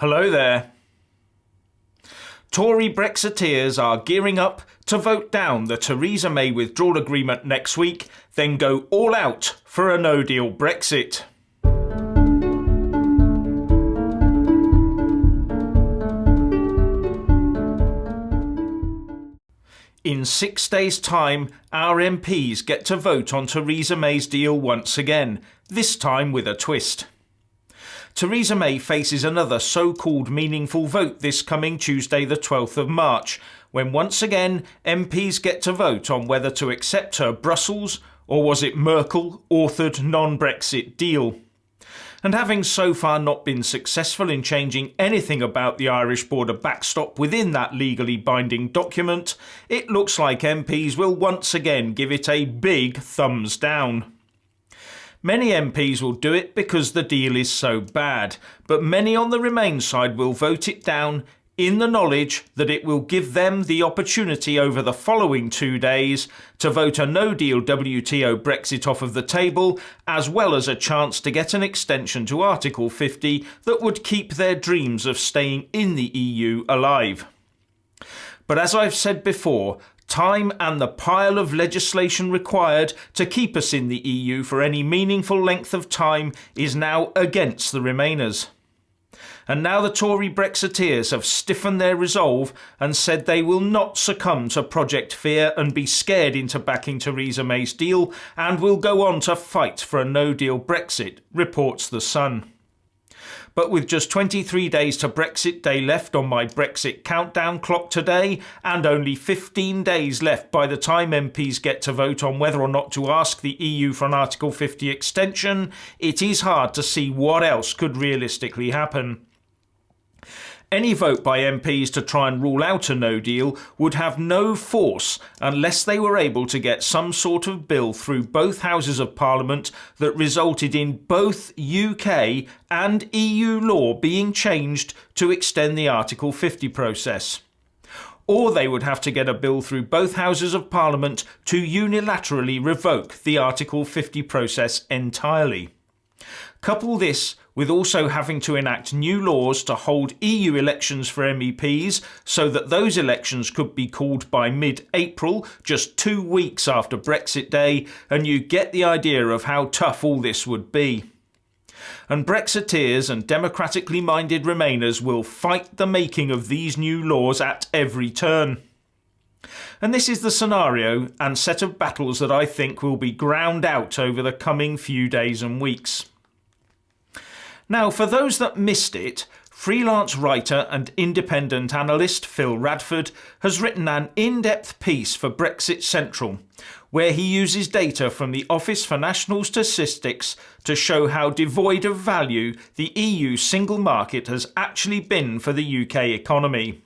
Hello there. Tory Brexiteers are gearing up to vote down the Theresa May Withdrawal Agreement next week, then go all out for a no-deal Brexit. In 6 days' time, our MPs get to vote on Theresa May's deal once again, this time with a twist. Theresa May faces another so-called meaningful vote this coming Tuesday the 12th of March, when once again MPs get to vote on whether to accept her Brussels, or was it Merkel, authored non-Brexit deal. And having so far not been successful in changing anything about the Irish border backstop within that legally binding document, it looks like MPs will once again give it a big thumbs down. Many MPs will do it because the deal is so bad, but many on the Remain side will vote it down in the knowledge that it will give them the opportunity over the following 2 days to vote a no-deal WTO Brexit off of the table, as well as a chance to get an extension to Article 50 that would keep their dreams of staying in the EU alive. But as I've said before, time and the pile of legislation required to keep us in the EU for any meaningful length of time is now against the Remainers. And now the Tory Brexiteers have stiffened their resolve and said they will not succumb to Project Fear and be scared into backing Theresa May's deal, and will go on to fight for a no-deal Brexit, reports The Sun. But with just 23 days to Brexit Day left on my Brexit countdown clock today, and only 15 days left by the time MPs get to vote on whether or not to ask the EU for an Article 50 extension, it is hard to see what else could realistically happen. Any vote by MPs to try and rule out a no deal would have no force unless they were able to get some sort of bill through both Houses of Parliament that resulted in both UK and EU law being changed to extend the Article 50 process. Or they would have to get a bill through both Houses of Parliament to unilaterally revoke the Article 50 process entirely. Couple this with also having to enact new laws to hold EU elections for MEPs so that those elections could be called by mid-April, just 2 weeks after Brexit Day, and you get the idea of how tough all this would be. And Brexiteers and democratically minded Remainers will fight the making of these new laws at every turn. And this is the scenario and set of battles that I think will be ground out over the coming few days and weeks. Now, for those that missed it, freelance writer and independent analyst Phil Radford has written an in-depth piece for Brexit Central, where he uses data from the Office for National Statistics to show how devoid of value the EU single market has actually been for the UK economy.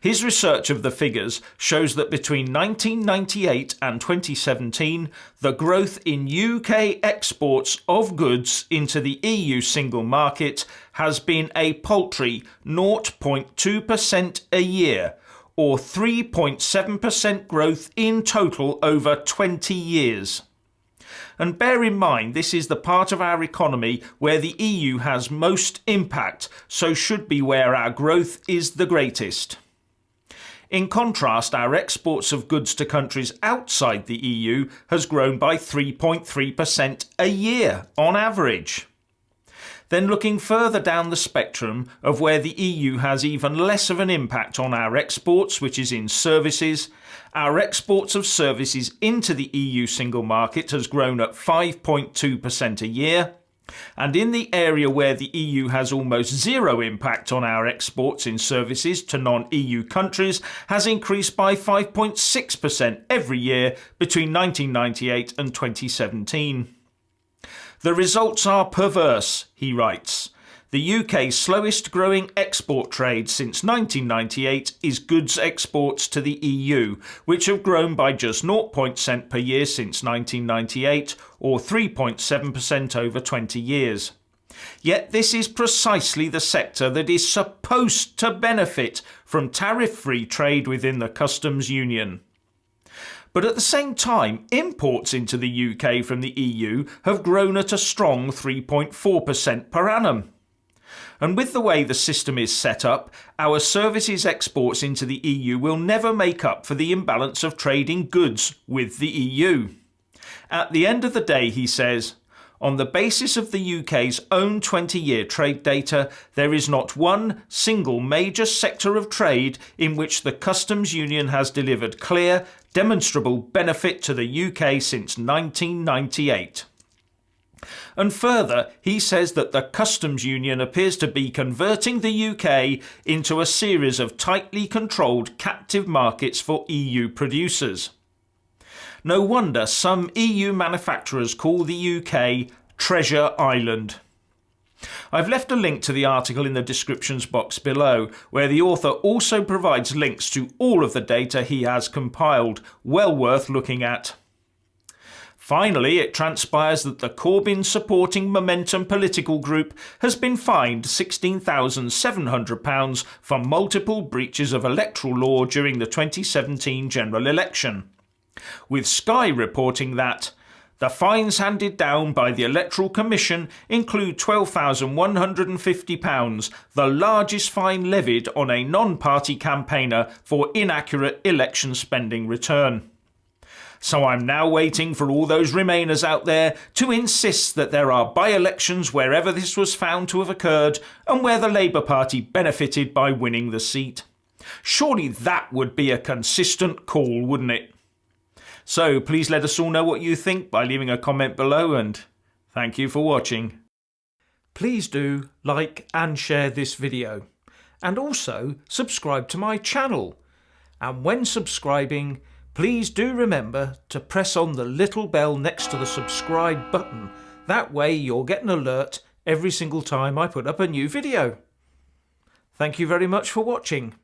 His research of the figures shows that between 1998 and 2017, the growth in UK exports of goods into the EU single market has been a paltry 0.2% a year, or 3.7% growth in total over 20 years. And bear in mind, this is the part of our economy where the EU has most impact, so should be where our growth is the greatest. In contrast, our exports of goods to countries outside the EU has grown by 3.3% a year on average. Then looking further down the spectrum of where the EU has even less of an impact on our exports, which is in services, our exports of services into the EU single market has grown at 5.2% a year. And in the area where the EU has almost zero impact on our exports in services to non-EU countries has increased by 5.6% every year between 1998 and 2017. The results are perverse, he writes. The UK's slowest growing export trade since 1998 is goods exports to the EU, which have grown by just 0.% per year since 1998, or 3.7% over 20 years. Yet this is precisely the sector that is supposed to benefit from tariff-free trade within the customs union. But at the same time, imports into the UK from the EU have grown at a strong 3.4% per annum. And with the way the system is set up, our services exports into the EU will never make up for the imbalance of trade in goods with the EU. At the end of the day, he says, on the basis of the UK's own 20-year trade data, there is not one single major sector of trade in which the customs union has delivered clear, demonstrable benefit to the UK since 1998. And further, he says that the customs union appears to be converting the UK into a series of tightly controlled captive markets for EU producers. No wonder some EU manufacturers call the UK Treasure Island. I've left a link to the article in the descriptions box below, where the author also provides links to all of the data he has compiled, well worth looking at. Finally, it transpires that the Corbyn supporting Momentum political group has been fined £16,700 for multiple breaches of electoral law during the 2017 general election, with Sky reporting that the fines handed down by the Electoral Commission include £12,150, the largest fine levied on a non-party campaigner for inaccurate election spending return. So I'm now waiting for all those Remainers out there to insist that there are by-elections wherever this was found to have occurred and where the Labour Party benefited by winning the seat. Surely that would be a consistent call, wouldn't it? So please let us all know what you think by leaving a comment below, and thank you for watching. Please do like and share this video, and also subscribe to my channel. And when subscribing, please do remember to press on the little bell next to the subscribe button. That way you'll get an alert every single time I put up a new video. Thank you very much for watching.